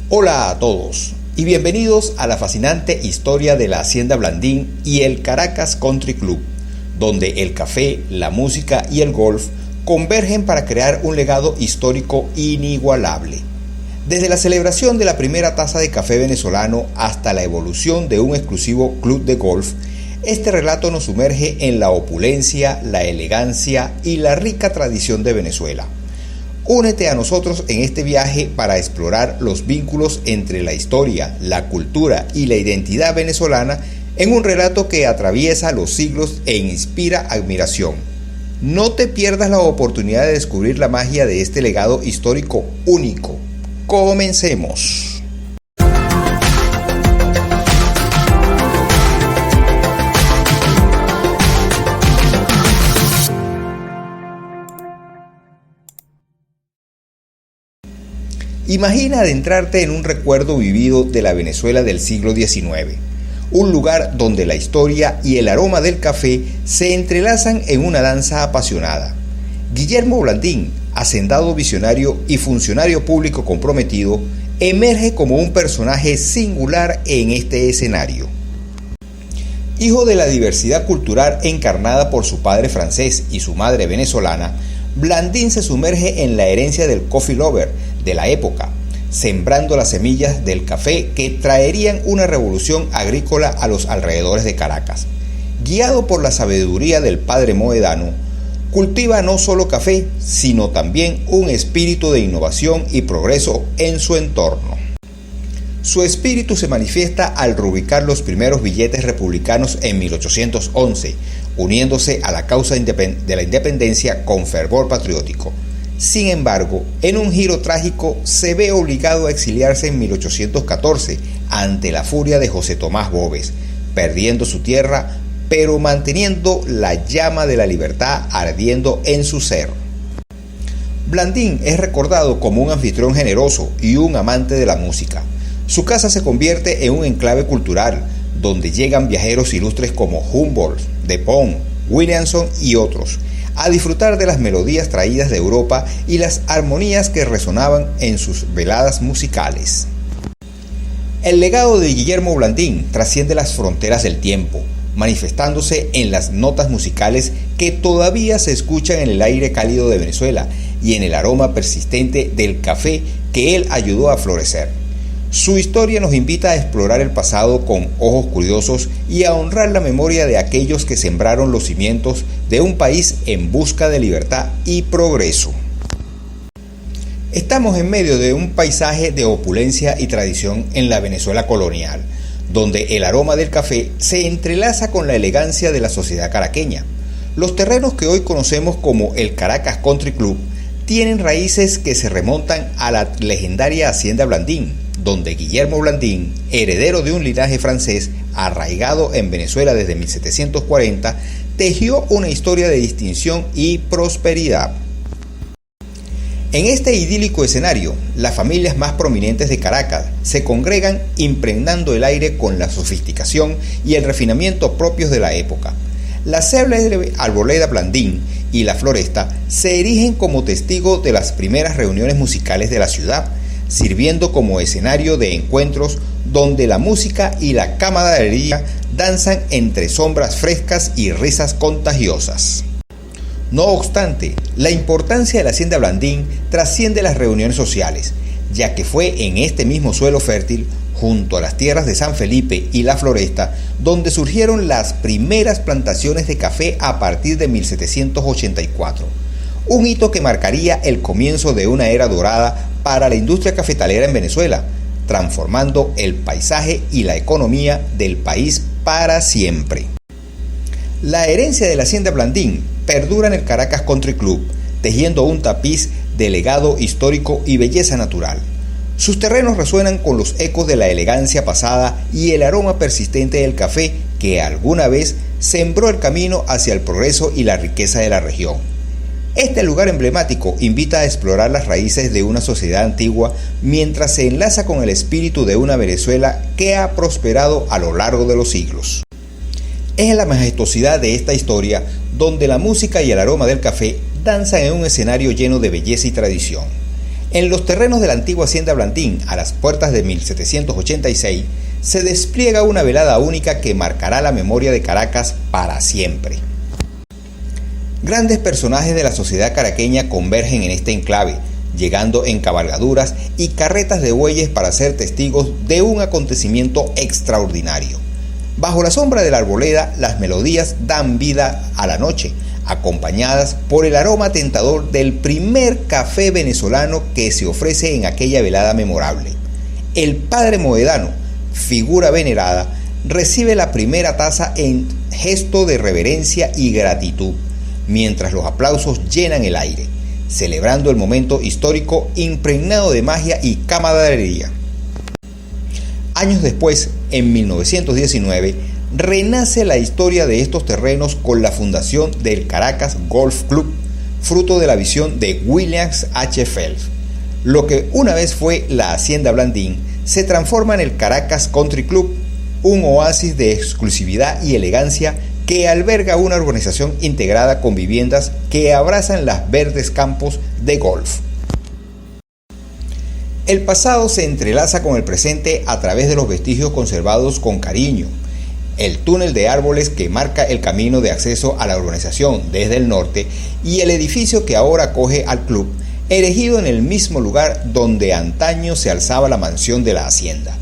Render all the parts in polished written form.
Hola a todos y bienvenidos a la fascinante historia de la Hacienda Blandín y el Caracas Country Club, donde el café, la música y el golf convergen para crear un legado histórico inigualable. Desde la celebración de la primera taza de café venezolano hasta la evolución de un exclusivo club de golf, este relato nos sumerge en la opulencia, la elegancia y la rica tradición de Venezuela. Únete a nosotros en este viaje para explorar los vínculos entre la historia, la cultura y la identidad venezolana en un relato que atraviesa los siglos e inspira admiración. No te pierdas la oportunidad de descubrir la magia de este legado histórico único. Comencemos. Imagina adentrarte en un recuerdo vivido de la Venezuela del siglo XIX, un lugar donde la historia y el aroma del café se entrelazan en una danza apasionada. Guillermo Blandín, hacendado visionario y funcionario público comprometido, emerge como un personaje singular en este escenario. Hijo de la diversidad cultural encarnada por su padre francés y su madre venezolana, Blandín se sumerge en la herencia del coffee lover de la época, sembrando las semillas del café que traerían una revolución agrícola a los alrededores de Caracas. Guiado por la sabiduría del padre moedano, cultiva no solo café, sino también un espíritu de innovación y progreso en su entorno. Su espíritu se manifiesta al rubricar los primeros billetes republicanos en 1811, uniéndose a la causa de la independencia con fervor patriótico. Sin embargo, en un giro trágico se ve obligado a exiliarse en 1814 ante la furia de José Tomás Boves, perdiendo su tierra, pero manteniendo la llama de la libertad ardiendo en su ser. Blandín es recordado como un anfitrión generoso y un amante de la música. Su casa se convierte en un enclave cultural, donde llegan viajeros ilustres como Humboldt, Dupont, Williamson y otros, a disfrutar de las melodías traídas de Europa y las armonías que resonaban en sus veladas musicales. El legado de Guillermo Blandín trasciende las fronteras del tiempo, manifestándose en las notas musicales que todavía se escuchan en el aire cálido de Venezuela y en el aroma persistente del café que él ayudó a florecer. Su historia nos invita a explorar el pasado con ojos curiosos y a honrar la memoria de aquellos que sembraron los cimientos de un país en busca de libertad y progreso. Estamos en medio de un paisaje de opulencia y tradición en la Venezuela colonial, donde el aroma del café se entrelaza con la elegancia de la sociedad caraqueña. Los terrenos que hoy conocemos como el Caracas Country Club tienen raíces que se remontan a la legendaria Hacienda Blandín, donde Guillermo Blandín, heredero de un linaje francés arraigado en Venezuela desde 1740, tejió una historia de distinción y prosperidad. En este idílico escenario, las familias más prominentes de Caracas se congregan impregnando el aire con la sofisticación y el refinamiento propios de la época. La célebre Arboleda Blandín y la Floresta se erigen como testigo de las primeras reuniones musicales de la ciudad, sirviendo como escenario de encuentros donde la música y la camaradería danzan entre sombras frescas y risas contagiosas. No obstante, la importancia de la Hacienda Blandín trasciende las reuniones sociales, ya que fue en este mismo suelo fértil, junto a las tierras de San Felipe y la Floresta, donde surgieron las primeras plantaciones de café a partir de 1784, un hito que marcaría el comienzo de una era dorada para la industria cafetalera en Venezuela, transformando el paisaje y la economía del país para siempre. La herencia de la Hacienda Blandín perdura en el Caracas Country Club, tejiendo un tapiz de legado histórico y belleza natural. Sus terrenos resuenan con los ecos de la elegancia pasada y el aroma persistente del café que alguna vez sembró el camino hacia el progreso y la riqueza de la región. Este lugar emblemático invita a explorar las raíces de una sociedad antigua mientras se enlaza con el espíritu de una Venezuela que ha prosperado a lo largo de los siglos. Es la majestuosidad de esta historia donde la música y el aroma del café danzan en un escenario lleno de belleza y tradición. En los terrenos de la antigua Hacienda Blandín, a las puertas de 1786, se despliega una velada única que marcará la memoria de Caracas para siempre. Grandes personajes de la sociedad caraqueña convergen en este enclave, llegando en cabalgaduras y carretas de bueyes para ser testigos de un acontecimiento extraordinario. Bajo la sombra de la arboleda, las melodías dan vida a la noche, acompañadas por el aroma tentador del primer café venezolano que se ofrece en aquella velada memorable. El padre Moedano, figura venerada, recibe la primera taza en gesto de reverencia y gratitud, mientras los aplausos llenan el aire, celebrando el momento histórico impregnado de magia y camaradería. Años después, en 1919, renace la historia de estos terrenos con la fundación del Caracas Golf Club, fruto de la visión de William H. Phelps. Lo que una vez fue la Hacienda Blandín se transforma en el Caracas Country Club, un oasis de exclusividad y elegancia que alberga una urbanización integrada con viviendas que abrazan los verdes campos de golf. El pasado se entrelaza con el presente a través de los vestigios conservados con cariño. El túnel de árboles que marca el camino de acceso a la urbanización desde el norte y el edificio que ahora acoge al club, erigido en el mismo lugar donde antaño se alzaba la mansión de la hacienda.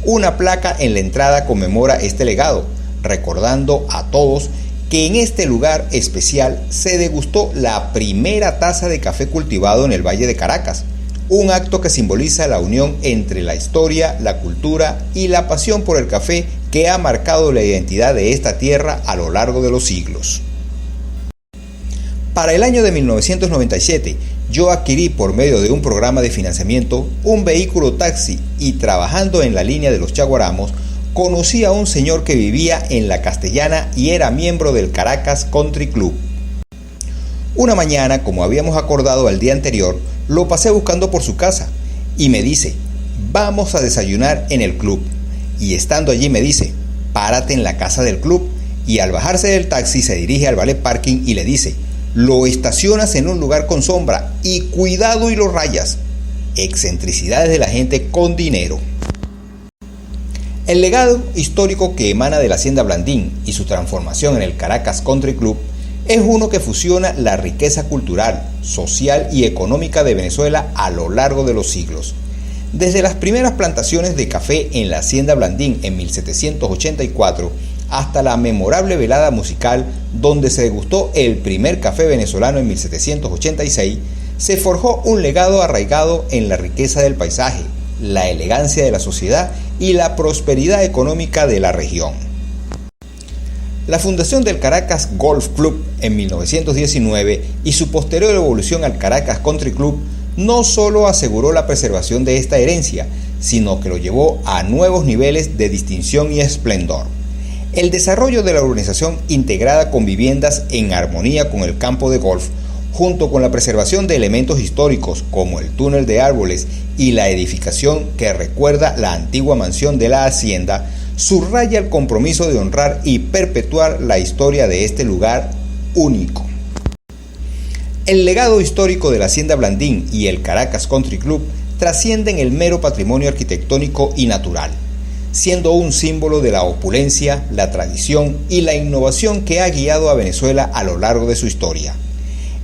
Una placa en la entrada conmemora este legado, recordando a todos que en este lugar especial se degustó la primera taza de café cultivado en el Valle de Caracas, un acto que simboliza la unión entre la historia, la cultura y la pasión por el café que ha marcado la identidad de esta tierra a lo largo de los siglos. Para el año de 1997, yo adquirí por medio de un programa de financiamiento un vehículo taxi y trabajando en la línea de los Chaguaramos, conocí a un señor que vivía en La Castellana y era miembro del Caracas Country Club. Una mañana, como habíamos acordado al día anterior, lo pasé buscando por su casa y me dice, vamos a desayunar en el club. Y estando allí me dice, párate en la casa del club, y al bajarse del taxi se dirige al valet parking y le dice, lo estacionas en un lugar con sombra y cuidado y lo rayas. Excentricidades de la gente con dinero. El legado histórico que emana de la Hacienda Blandín y su transformación en el Caracas Country Club es uno que fusiona la riqueza cultural, social y económica de Venezuela a lo largo de los siglos. Desde las primeras plantaciones de café en la Hacienda Blandín en 1784 hasta la memorable velada musical donde se degustó el primer café venezolano en 1786, se forjó un legado arraigado en la riqueza del paisaje, la elegancia de la sociedad y la prosperidad económica de la región. La fundación del Caracas Golf Club en 1919 y su posterior evolución al Caracas Country Club no solo aseguró la preservación de esta herencia, sino que lo llevó a nuevos niveles de distinción y esplendor. El desarrollo de la urbanización integrada con viviendas en armonía con el campo de golf, junto con la preservación de elementos históricos como el túnel de árboles y la edificación que recuerda la antigua mansión de la hacienda, subraya el compromiso de honrar y perpetuar la historia de este lugar único. El legado histórico de la Hacienda Blandín y el Caracas Country Club trascienden el mero patrimonio arquitectónico y natural, siendo un símbolo de la opulencia, la tradición y la innovación que ha guiado a Venezuela a lo largo de su historia.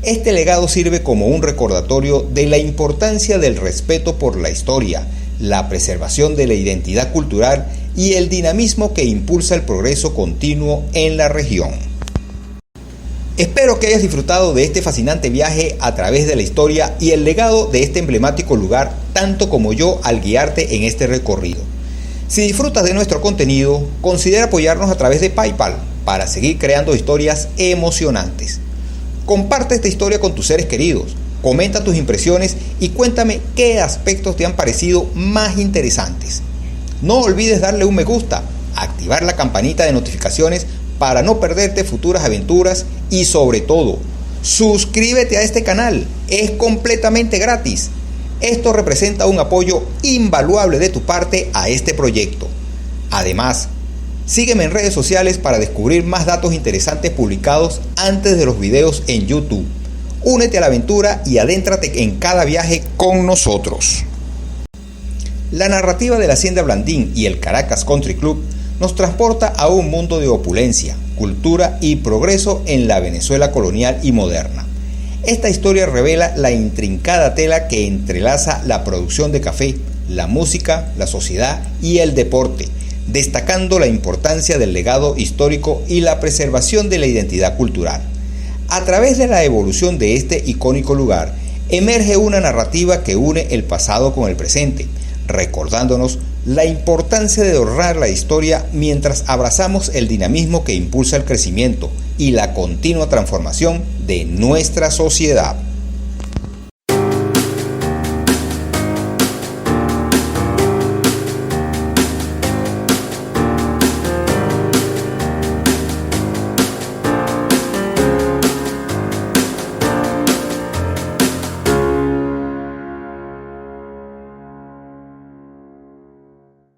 Este legado sirve como un recordatorio de la importancia del respeto por la historia, la preservación de la identidad cultural y el dinamismo que impulsa el progreso continuo en la región. Espero que hayas disfrutado de este fascinante viaje a través de la historia y el legado de este emblemático lugar, tanto como yo al guiarte en este recorrido. Si disfrutas de nuestro contenido, considera apoyarnos a través de PayPal para seguir creando historias emocionantes. Comparte esta historia con tus seres queridos, comenta tus impresiones y cuéntame qué aspectos te han parecido más interesantes. No olvides darle un me gusta, activar la campanita de notificaciones para no perderte futuras aventuras y sobre todo, suscríbete a este canal, es completamente gratis. Esto representa un apoyo invaluable de tu parte a este proyecto. Además, sígueme en redes sociales para descubrir más datos interesantes publicados antes de los videos en YouTube. Únete a la aventura y adéntrate en cada viaje con nosotros. La narrativa de la Hacienda Blandín y el Caracas Country Club nos transporta a un mundo de opulencia, cultura y progreso en la Venezuela colonial y moderna. Esta historia revela la intrincada tela que entrelaza la producción de café, la música, la sociedad y el deporte, destacando la importancia del legado histórico y la preservación de la identidad cultural. A través de la evolución de este icónico lugar, emerge una narrativa que une el pasado con el presente, recordándonos la importancia de honrar la historia mientras abrazamos el dinamismo que impulsa el crecimiento y la continua transformación de nuestra sociedad.